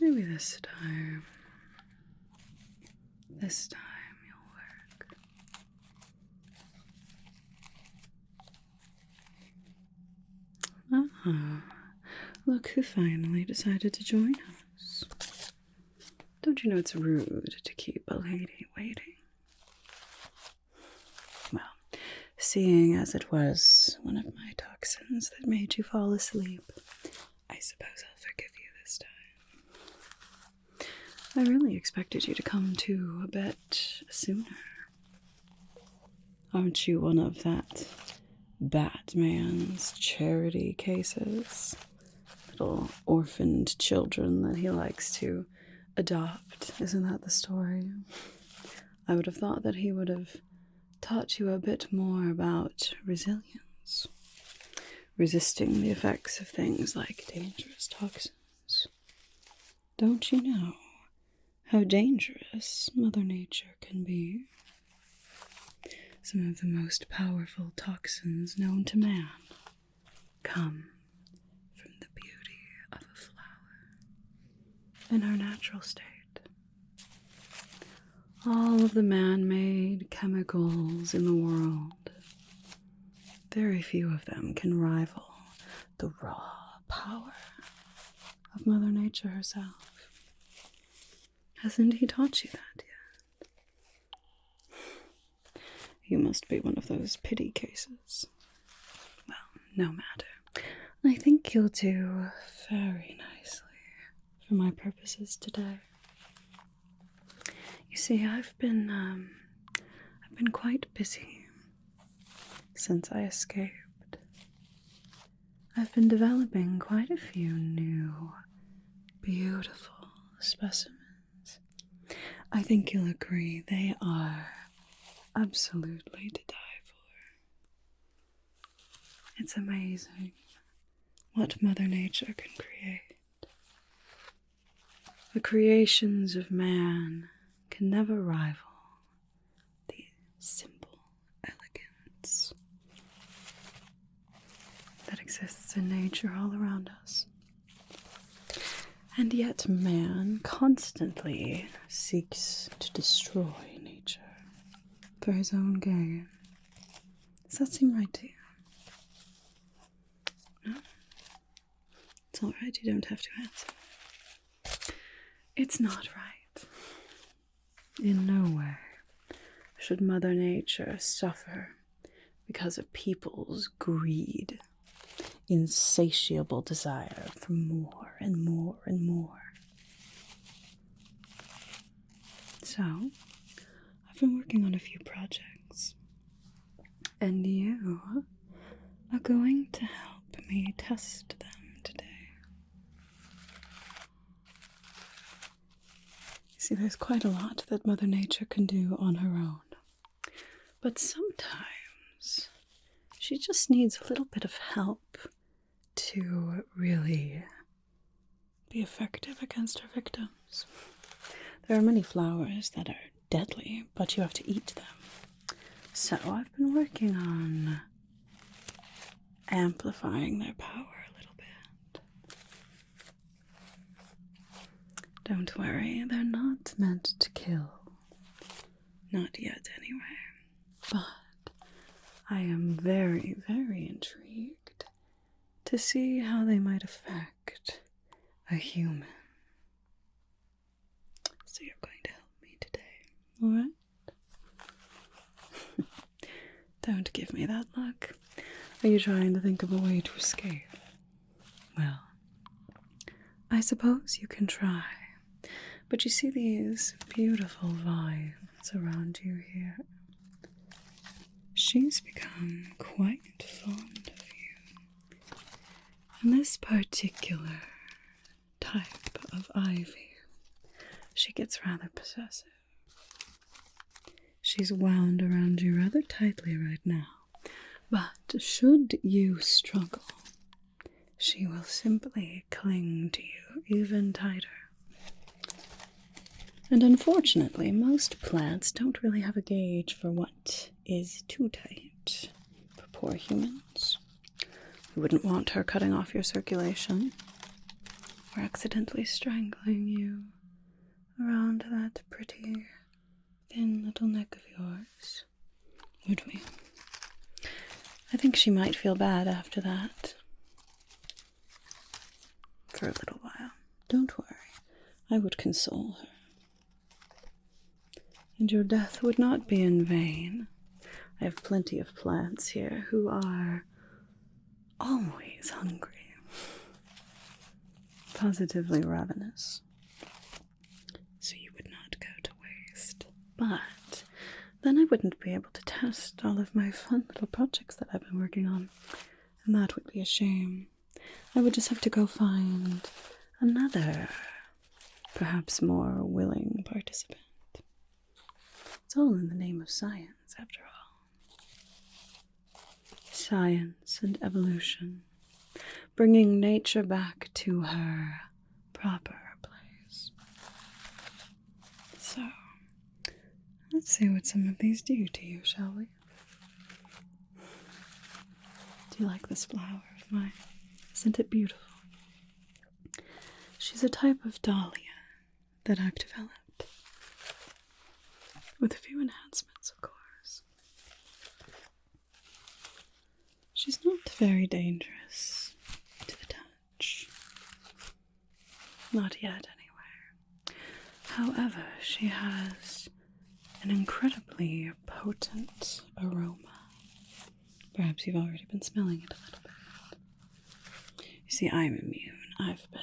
Maybe this time you'll work. Ah, look who finally decided to join us. Don't you know it's rude to keep a lady waiting? Well, seeing as it was one of my toxins that made you fall asleep, I suppose I'll forgive you this time. I really expected you to come to a bit sooner. Aren't you one of that Batman's charity cases? Little orphaned children that he likes to adopt. Isn't that the story? I would have thought that he would have taught you a bit more about resilience, resisting the effects of things like dangerous toxins. Don't you know how dangerous Mother Nature can be? Some of the most powerful toxins known to man come from the beauty of a flower in her natural state. All of the man-made chemicals in the world, very few of them can rival the raw power of Mother Nature herself. Hasn't he taught you that yet? You must be one of those pity cases. Well, no matter. I think you'll do very nicely for my purposes today. You see, I've been quite busy since I escaped. I've been developing quite a few new, beautiful specimens. I think you'll agree they are absolutely to die for. It's amazing what Mother Nature can create. The creations of man can never rival the simple elegance that exists in nature all around us. And yet man constantly seeks to destroy nature for his own gain. Does that seem right to you? No? It's all right, you don't have to answer. It's not right. In no way should Mother Nature suffer because of people's greed, insatiable desire for more and more and more. So, I've been working on a few projects, and you are going to help me test them today. See, there's quite a lot that Mother Nature can do on her own. But sometimes she just needs a little bit of help to really be effective against her victims. There are many flowers that are deadly, but you have to eat them. So I've been working on amplifying their power a little bit. Don't worry, they're not meant to kill. Not yet, anyway. But I am very, very intrigued to see how they might affect a human. So you're going to help me today, alright? Don't give me that look. Are you trying to think of a way to escape? Well, I suppose you can try. But you see these beautiful vines around you here? She's become quite fond of you. And this particular type of ivy, she gets rather possessive. She's wound around you rather tightly right now. But should you struggle, she will simply cling to you even tighter. And unfortunately, most plants don't really have a gauge for what is too tight for poor humans. You wouldn't want her cutting off your circulation. for accidentally strangling you around that pretty thin little neck of yours, would we? I think she might feel bad after that. For a little while. Don't worry. I would console her. And your death would not be in vain. I have plenty of plants here who are always hungry. Positively ravenous. So you would not go to waste. But then I wouldn't be able to test all of my fun little projects that I've been working on. And that would be a shame. I would just have to go find another, perhaps more willing participant. It's all in the name of science, after all. Science and evolution, bringing nature back to her proper place. So, let's see what some of these do to you, shall we? Do you like this flower of mine? Isn't it beautiful? She's a type of Dahlia that I've developed. With a few enhancements, of course. She's not very dangerous to the touch. Not yet, anyway. However, she has an incredibly potent aroma. Perhaps you've already been smelling it a little bit. You see, I'm immune. I've been,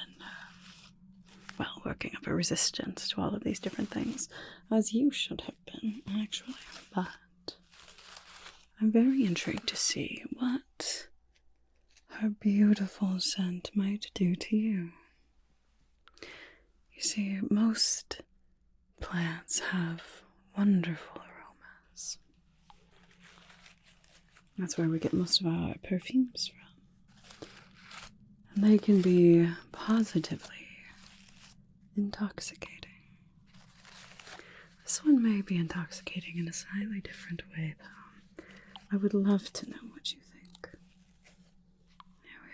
working up a resistance to all of these different things, as you should have been, actually. But I'm very intrigued to see what her beautiful scent might do to you. You see, most plants have wonderful aromas. That's where we get most of our perfumes from. And they can be positively intoxicating. This one may be intoxicating in a slightly different way, though. I would love to know what you think. Here we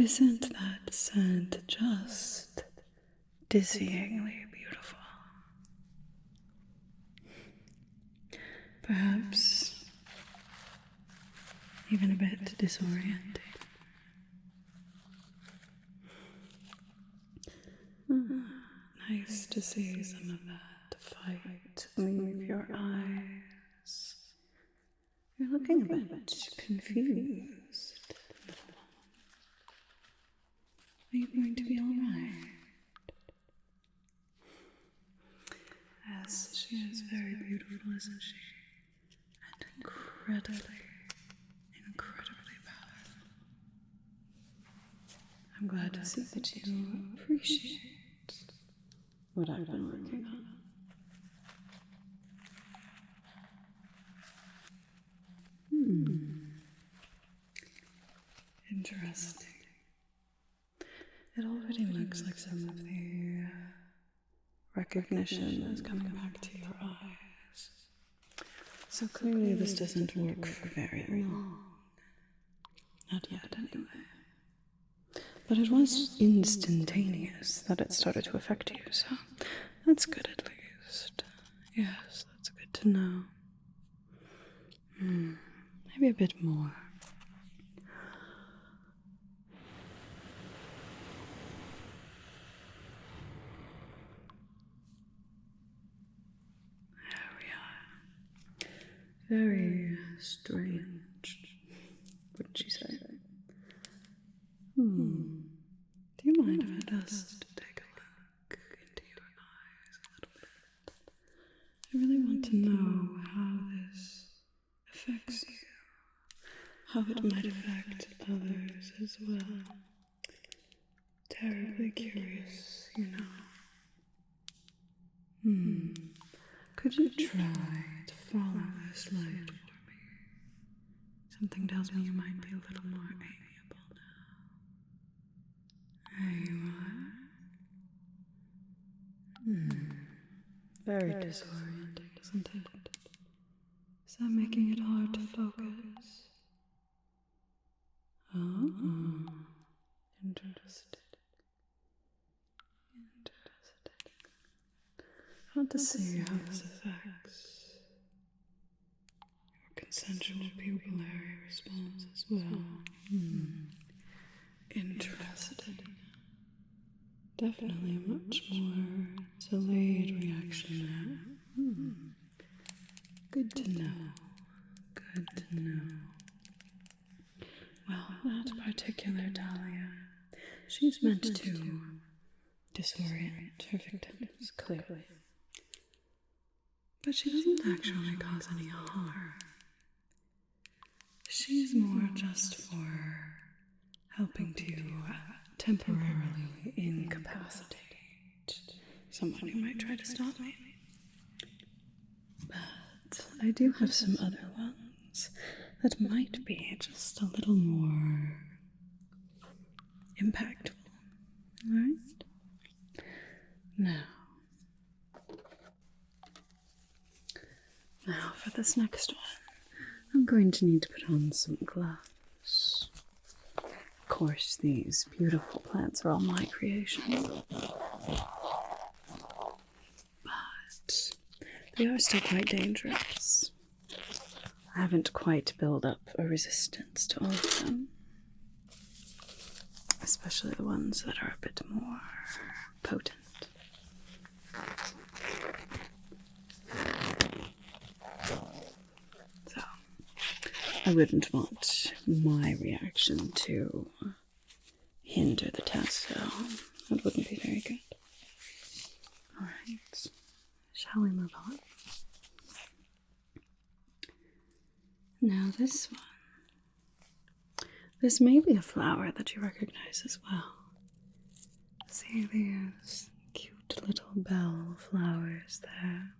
are. Isn't that scent just dizzyingly beautiful? Perhaps even a bit disorienting. Nice to see some of that fight leave your eyes. You're looking a bit confused. Are you going to be alright? Yes, she is very beautiful, isn't she? And incredibly powerful. I'm glad to see that you appreciate what I've been working on. Interesting. It already looks like some of the recognition is coming back to your eyes. So clearly this doesn't work for very long. Not yet, anyway. But it was instantaneous that it started to affect you, so that's good at least. Yes, that's good to know. Maybe a bit more. Very strange, wouldn't you say? Do you mind if I just take a look into your eyes a little bit? I really want to know how this affects you, how it might affect others as well. Terribly curious, you know. Could you try to follow this light for me? Something tells me you might be a little more amiable now. There you are. Very disorienting, isn't it? Is that making it hard to focus? Interesting. I want to see how this affects your consensual pupillary response as well. Interesting. Definitely a much more delayed reaction there. Good to know. Good to know. Well, that particular Dahlia, she's meant to disorient her victims, clearly. But she doesn't actually cause any harm. She's more just for helping to temporarily incapacitate someone who might try to stop me. But I do have some other ones that might be just a little more impactful. Alright? Now for this next one, I'm going to need to put on some gloves. Of course, these beautiful plants are all my creation. But they are still quite dangerous. I haven't quite built up a resistance to all of them. Especially the ones that are a bit more potent. So, I wouldn't want my reaction to hinder the test, though. That wouldn't be very good. Alright, shall we move on? Now this one. This may be a flower that you recognize as well. See these cute little bell flowers there.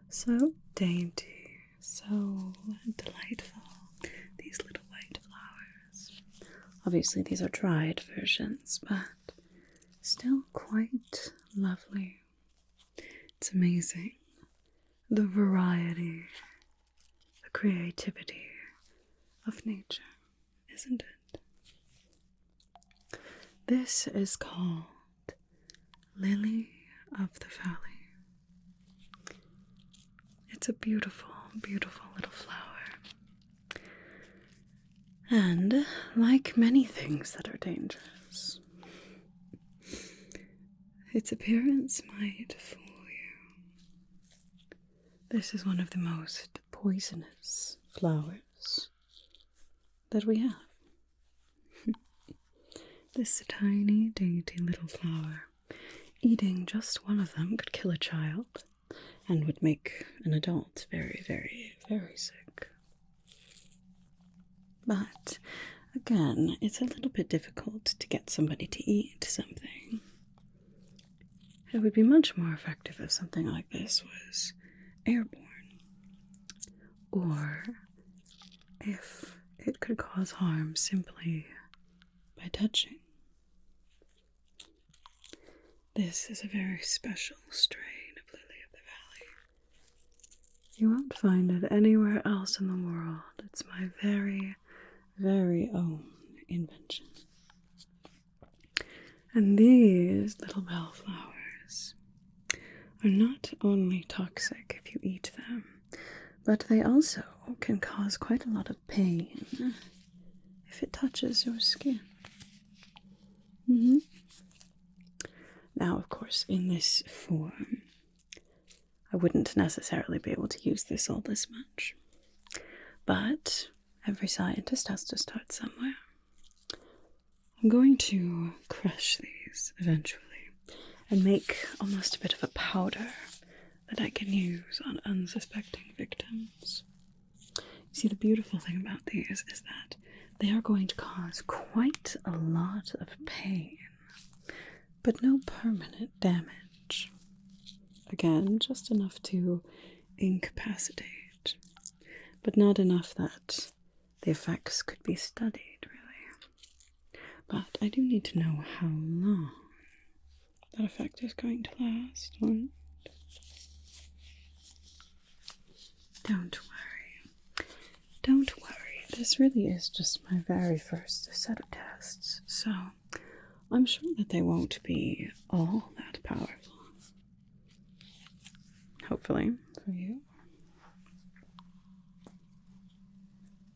So dainty, so delightful. These little white flowers. Obviously these are dried versions, but still quite lovely. It's amazing. The variety, the creativity of nature, isn't it? This is called Lily of the Valley. It's a beautiful, beautiful little flower. And like many things that are dangerous, its appearance might fool you. This is one of the most poisonous flowers that we have. This tiny, dainty little flower. Eating just one of them could kill a child and would make an adult very, very, very sick. But, again, it's a little bit difficult to get somebody to eat something. It would be much more effective if something like this was airborne, or if it could cause harm simply by touching. This is a very special strain of lily of the valley. You won't find it anywhere else in the world. It's my very, very own invention. And these little bellflowers are not only toxic if you eat them, but they also can cause quite a lot of pain if it touches your skin. Now, of course, in this form, I wouldn't necessarily be able to use this all this much. But every scientist has to start somewhere. I'm going to crush these eventually and make almost a bit of a powder that I can use on unsuspecting victims. You see, the beautiful thing about these is that they are going to cause quite a lot of pain, but no permanent damage. Again, just enough to incapacitate, but not enough that the effects could be studied, really. But I do need to know how long that effect is going to last, right? Don't worry. Don't worry. This really is just my very first set of tests, so I'm sure that they won't be all that powerful. Hopefully, for you.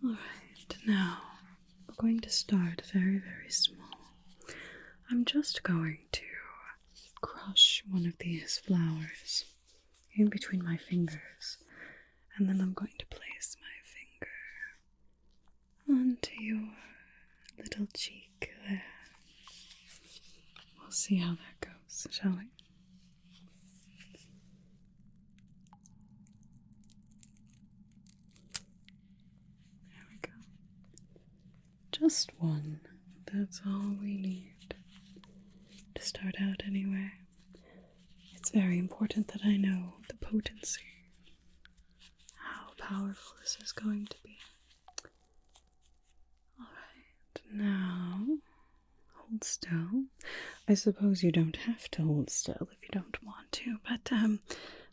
Alright, now we're going to start very, very small. I'm just going to crush one of these flowers in between my fingers, and then I'm going to place my finger onto your little cheek there. We'll see how that goes, shall we? There we go. Just one. That's all we need to start out anyway. It's very important that I know the potency, how powerful this is going to be. Alright, now hold still. I suppose you don't have to hold still if you don't want to, but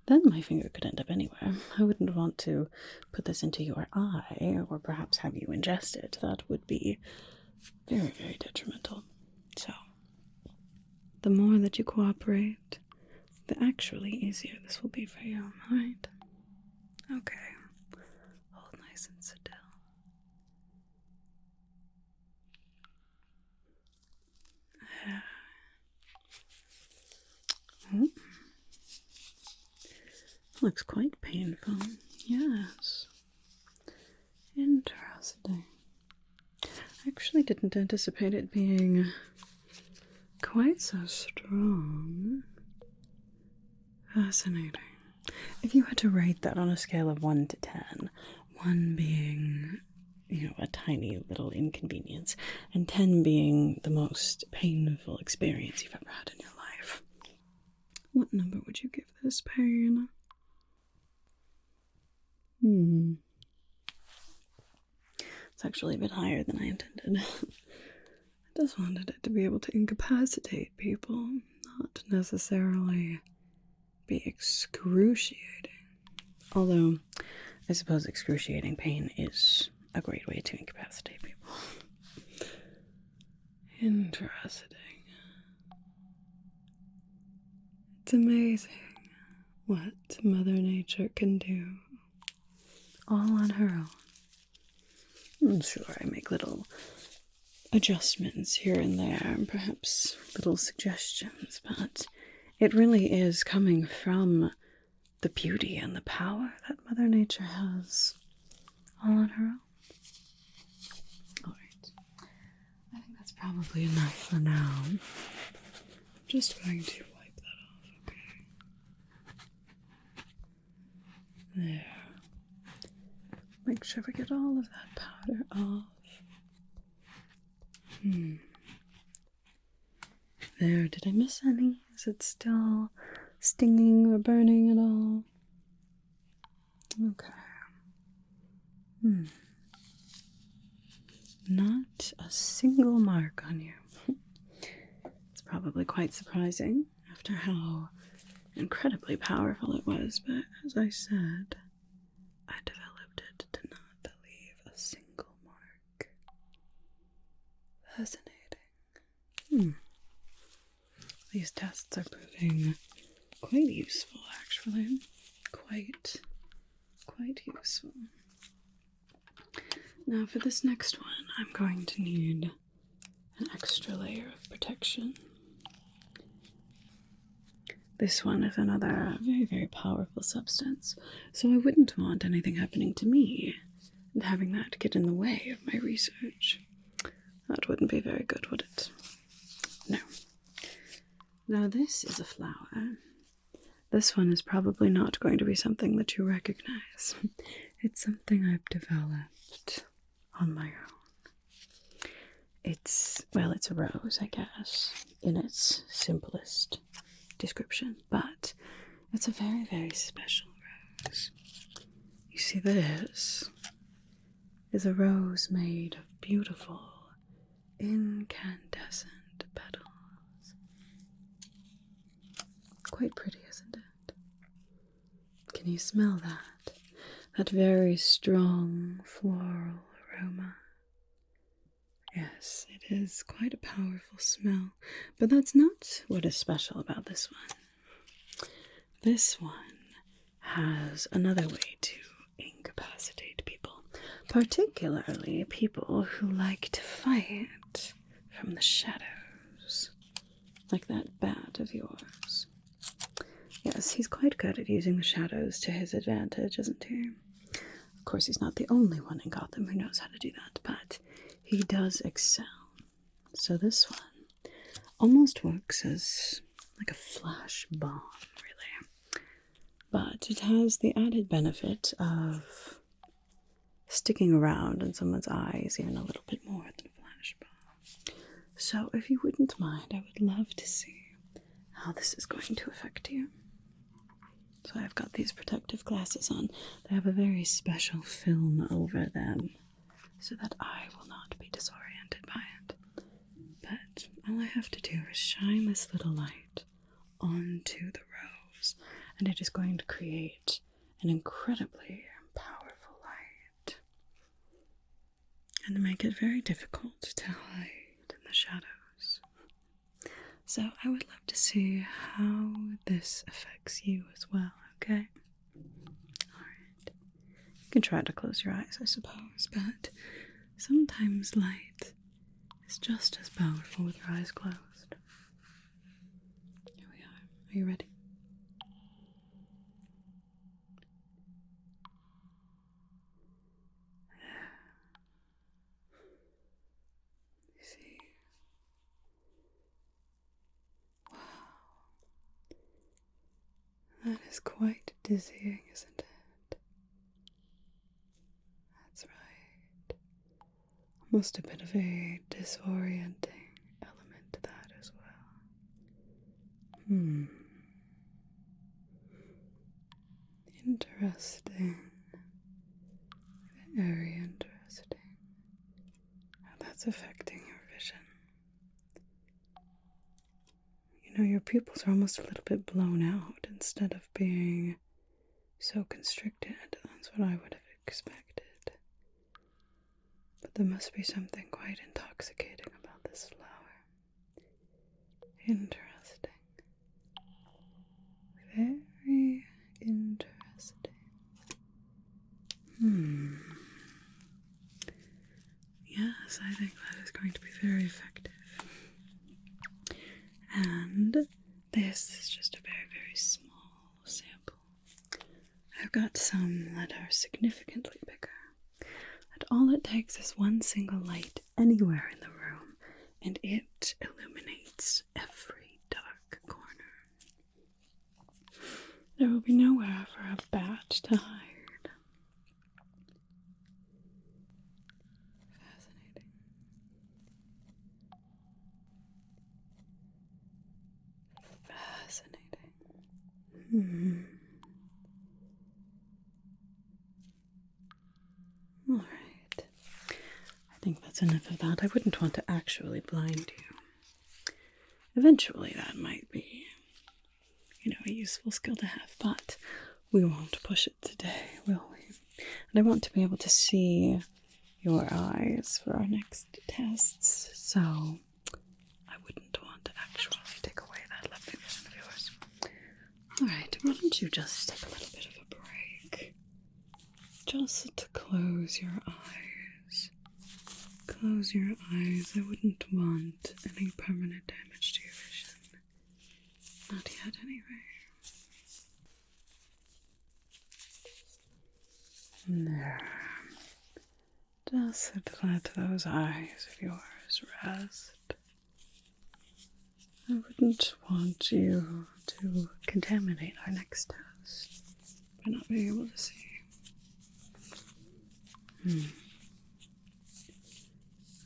then my finger could end up anywhere. I wouldn't want to put this into your eye or perhaps have you ingest it. That would be very, very detrimental. So, the more that you cooperate, the actually easier this will be for you, alright? Okay. Hold nice and still. Oh. Looks quite painful. Yes. Interesting. I actually didn't anticipate it being quite so strong. Fascinating. If you had to rate that on a scale of 1 to 10, 1 being, a tiny little inconvenience, and 10 being the most painful experience you've ever had in your life, what number would you give this pain? It's actually a bit higher than I intended. I just wanted it to be able to incapacitate people, not necessarily be excruciating. Although, I suppose excruciating pain is a great way to incapacitate people. Interesting. It's amazing what Mother Nature can do, all on her own. I'm sure I make little adjustments here and there, and perhaps little suggestions, but it really is coming from the beauty and the power that Mother Nature has all on her own. Alright, I think that's probably enough for now. I'm just going to wipe that off, okay? There. Make sure we get all of that powder off. There, did I miss any? Is it still stinging or burning at all? Okay. Not a single mark on you. It's probably quite surprising after how incredibly powerful it was, but as I said, I developed it to not leave a single mark. Fascinating. These tests are proving quite useful, actually. Quite useful. Now for this next one, I'm going to need an extra layer of protection. This one is another very, very powerful substance, so I wouldn't want anything happening to me and having that get in the way of my research. That wouldn't be very good, would it? No. Now this is a flower. This one is probably not going to be something that you recognize. It's something I've developed on my own. It's a rose, I guess, in its simplest description, but it's a very, very special rose. You see, this is a rose made of beautiful, incandescent petals. Quite pretty, isn't it? Can you smell that? that very strong floral aroma. Yes, it is quite a powerful smell, but that's not what is special about this one. This one has another way to incapacitate people, particularly people who like to fight from the shadows, like that bat of yours. Yes, he's quite good at using the shadows to his advantage, isn't he? Of course, he's not the only one in Gotham who knows how to do that, but he does excel. So this one almost works as like a flash bomb, really. But it has the added benefit of sticking around in someone's eyes even a little bit more than a flash bomb. So if you wouldn't mind, I would love to see how this is going to affect you. So I've got these protective glasses on. They have a very special film over them so that I will not be disoriented by it. But all I have to do is shine this little light onto the rose, and it is going to create an incredibly powerful light and make it very difficult to hide in the shadows. So I would love to see how this affects you as well, okay? Alright. You can try to close your eyes, I suppose, but sometimes light is just as powerful with your eyes closed. Here we are. Are you ready? See? Wow. That is quite dizzying, isn't it? That's right. Almost a bit of a disorienting element to that as well. Interesting. Very interesting. How that's affecting your vision. You know, your pupils are almost a little bit blown out instead of being so constricted. That's what I would have expected. But there must be something quite intoxicating about this flower. Interesting. Very interesting. Yes, I think that is going to be very effective. And this is just a very, very small sample. I've got some that are significantly bigger. And all it takes is one single light anywhere in the room, and it illuminates every dark corner. There will be nowhere for a bat to hide. Fascinating. Alright. I think that's enough of that. I wouldn't want to actually blind you. Eventually that might be, a useful skill to have, but we won't push it today, will we? And I want to be able to see your eyes for our next tests, so I wouldn't want to actually take away that lovely vision of yours. Alright, why don't you just take a little bit of a break? Just close your eyes. Close your eyes. I wouldn't want any permanent damage to your vision. Not yet, anyway. There. Just let those eyes of yours rest. I wouldn't want you to contaminate our next test by not being able to see.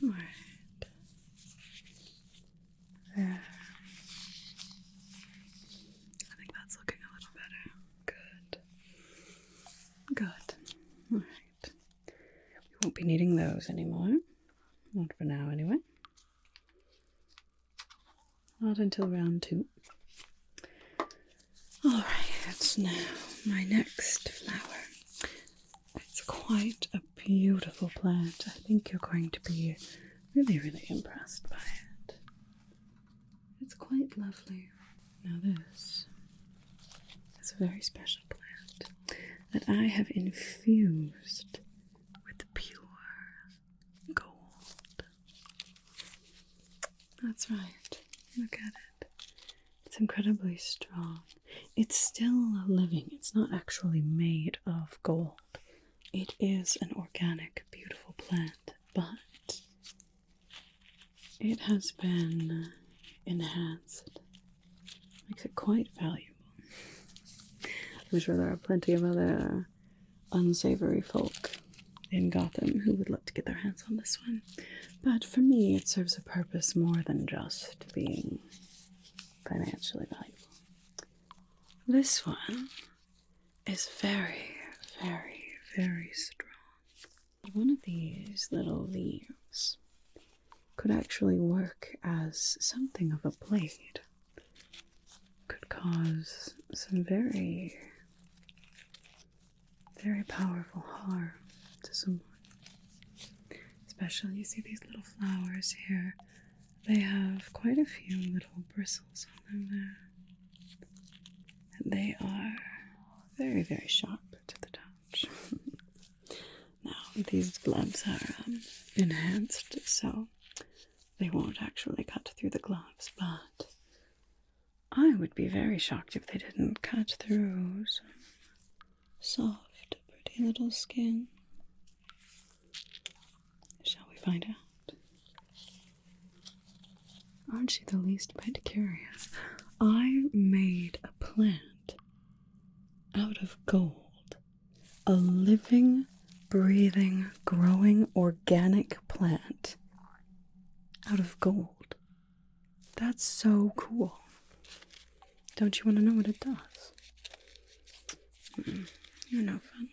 Alright. There. I think that's looking a little better. Good. Alright. We won't be needing those anymore. Not for now, anyway. Not until round 2. Alright, now my next flower quite a beautiful plant. I think you're going to be really, really impressed by it. It's quite lovely. Now this is a very special plant that I have infused with pure gold. That's right. Look at it. It's incredibly strong. It's still living. It's not actually made of gold. It is an organic, beautiful plant, but it has been enhanced. Makes it quite valuable. I'm sure there are plenty of other unsavory folk in Gotham who would love to get their hands on this one. But for me, it serves a purpose more than just being financially valuable. This one is very, very, very strong. One of these little leaves could actually work as something of a blade. Could cause some very, very powerful harm to someone. Especially, you see these little flowers here. They have quite a few little bristles on them there. And they are very, very sharp to the touch. Now, these gloves are enhanced, so they won't actually cut through the gloves, but I would be very shocked if they didn't cut through some soft, pretty little skin. Shall we find out? Aren't you the least bit curious? I made a plant out of gold. A living, breathing, growing, organic plant out of gold. That's so cool. Don't you want to know what it does? You're no fun.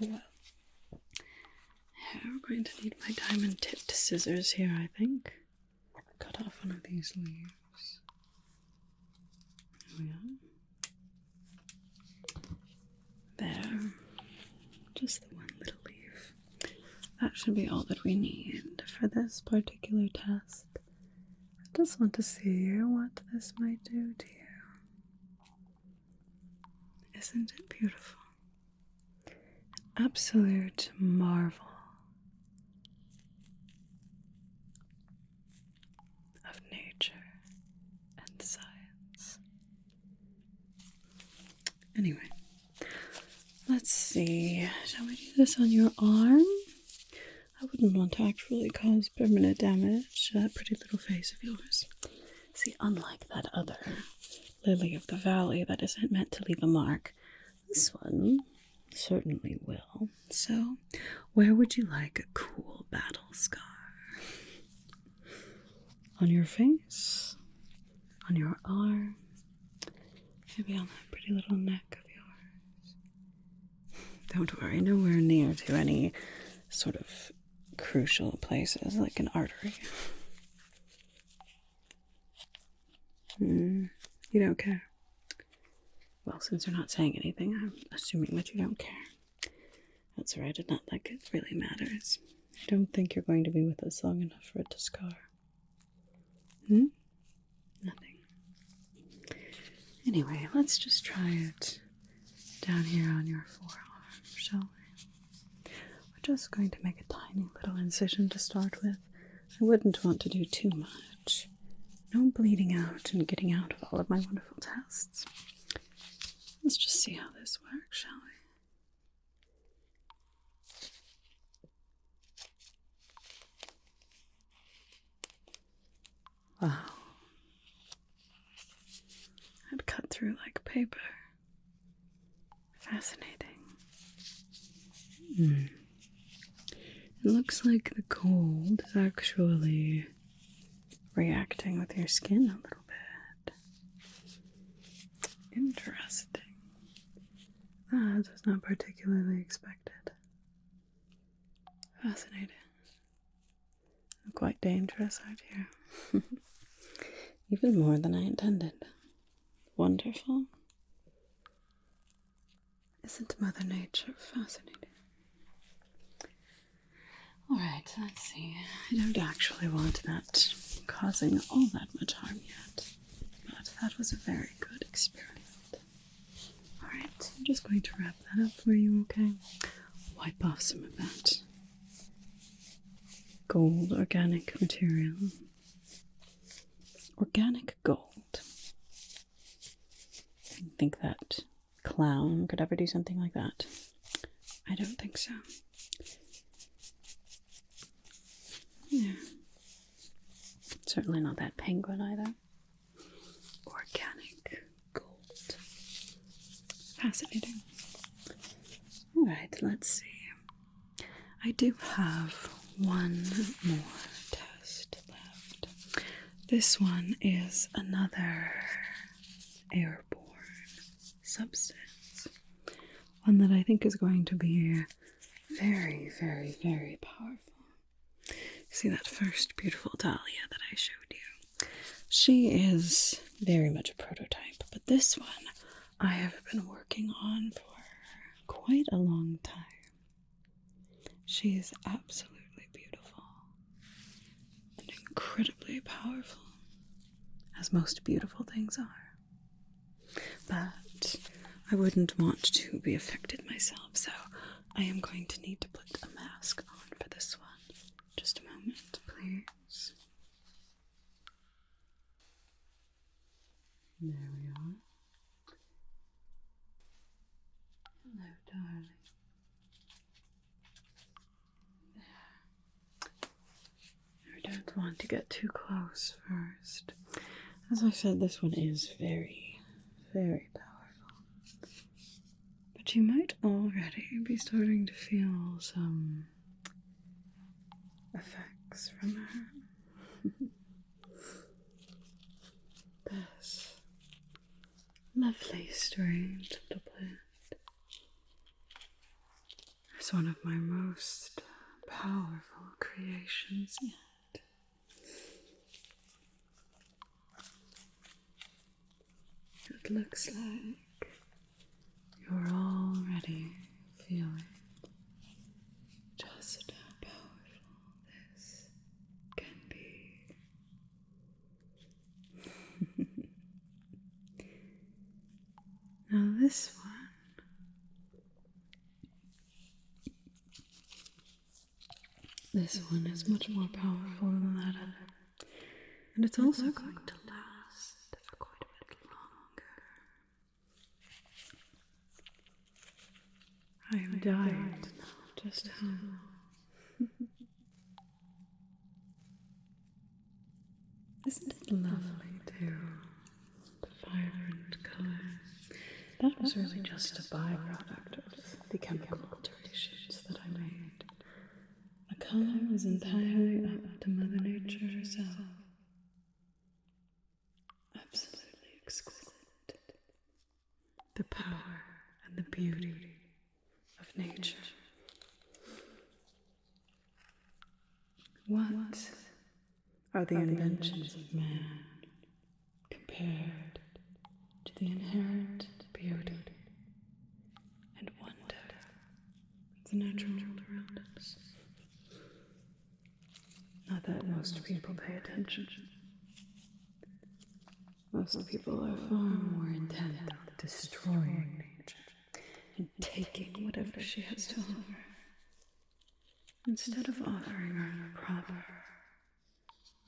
Oh well. We're going to need my diamond-tipped scissors here, I think. Cut off one of these leaves. There we are. There. Just the one little leaf. That should be all that we need for this particular test. I just want to see what this might do to you. Isn't it beautiful? An absolute marvel of nature and science. Anyway, let's see. Shall we do this on your arm? I wouldn't want to actually cause permanent damage to that pretty little face of yours. See, unlike that other lily of the valley that isn't meant to leave a mark, this one certainly will. So, where would you like a cool battle scar? On your face? On your arm? Maybe on that pretty little neck of yours? Don't worry, nowhere near to any sort of crucial places like an artery. You don't care? Well, since you're not saying anything, I'm assuming that you don't care. That's right, it's not like it really matters. I don't think you're going to be with us long enough for it to scar. Nothing. Anyway, let's just try it down here on your forearm, shall we? We're just going to make a tiny little incision to start with. I wouldn't want to do too much. No bleeding out and getting out of all of my wonderful tests. Let's just see how this works, shall we? Wow. I'd cut through like paper. Fascinating. It looks like the gold is actually reacting with your skin a little bit. Interesting. That was not particularly expected. Fascinating. Quite dangerous out here. Even more than I intended. Wonderful. Isn't Mother Nature fascinating? Alright, let's see. I don't actually want that causing all that much harm yet, but that was a very good experiment. Alright, I'm just going to wrap that up for you, okay? Wipe off some of that gold organic material. Organic gold. I think that clown could ever do something like that. I don't think so. Yeah. Certainly not that penguin either. Organic gold. Fascinating. Alright, let's see. I do have one more test left. This one is another airborne substance. One that I think is going to be very, very, very powerful. See that first beautiful Dahlia that I showed you? She is very much a prototype, but this one I have been working on for quite a long time. She is absolutely beautiful and incredibly powerful, as most beautiful things are. But I wouldn't want to be affected myself, so I am going to need to put a mask on for this one. Just a moment, please. There we are. Hello, darling. I don't want to get too close first. As I said, this one is very, very powerful. But you might already be starting to feel some effects from her. This lovely strange little plant is one of my most powerful creations yet. It looks like you're already feeling just how powerful this can be. Now this one is much more powerful than that other, and it's also going to last for quite a bit longer. I am dying to know just how long. Isn't it lovely too? The vibrant colors. That was really just a byproduct of the chemical alterations that I made. The color is entirely up to Mother Nature herself. Absolutely exquisite. The power and the beauty of nature. What are the inventions of man compared to the inherent beauty and wonder of the natural world around us? Not that most people pay attention. Most people are far more intent on destroying nature and taking whatever she has to offer, instead of offering her proper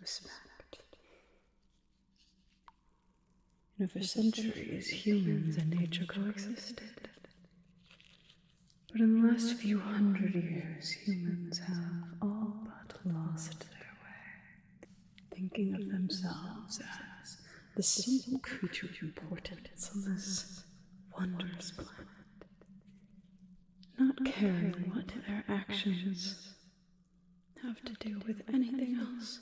respect. And for centuries, humans and nature coexisted. But in the last few hundred years, humans have all but lost their way, thinking of themselves as the simple creature of importance on this wondrous planet, not caring what their actions have to do with anything else.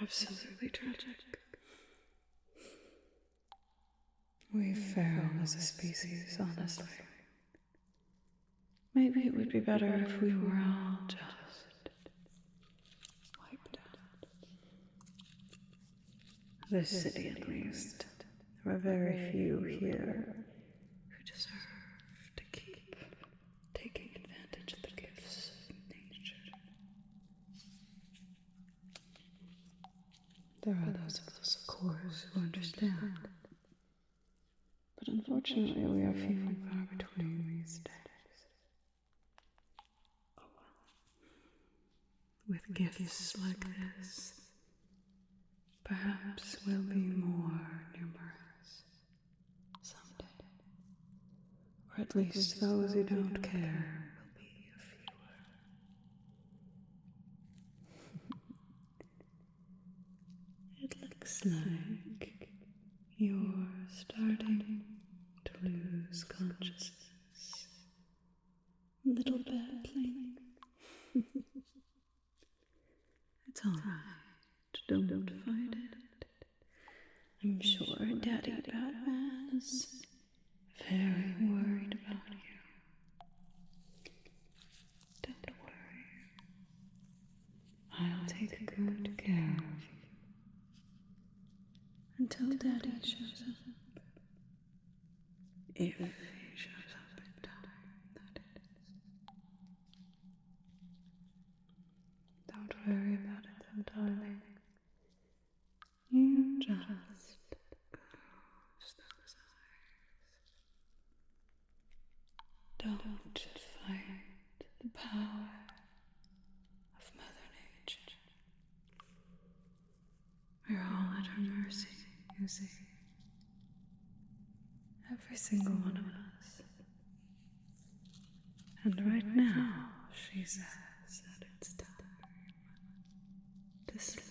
Absolutely tragic. We've failed as a species, honestly. Maybe it would be better if we were all just wiped out. This city, at least. There are very few here who deserve to keep taking advantage of the gifts of nature. There are those of us, of course, who understand. But unfortunately, we are few and far between these days. Oh well. With gifts like this, perhaps we'll be more numerous someday. Or at least those who don't care will be fewer. It looks like you're starting to lose consciousness. Little battling. It's alright. Don't fight it. I'm sure Daddy Batman is very worried about you. Don't worry. I'll take good care of you. Until Daddy shows up. If he shows up in time, that is. Don't worry about it though, darling. You just close those eyes. Don't fight the power of Mother Nature. We're all at her mercy, you see. Every single one of us. And right now, she says that it's time to sleep.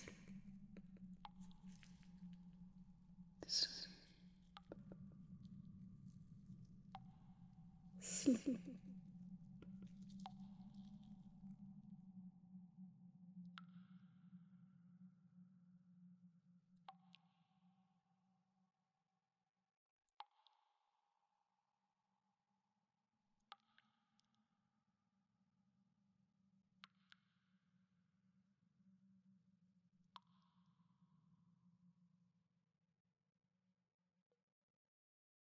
Sleep.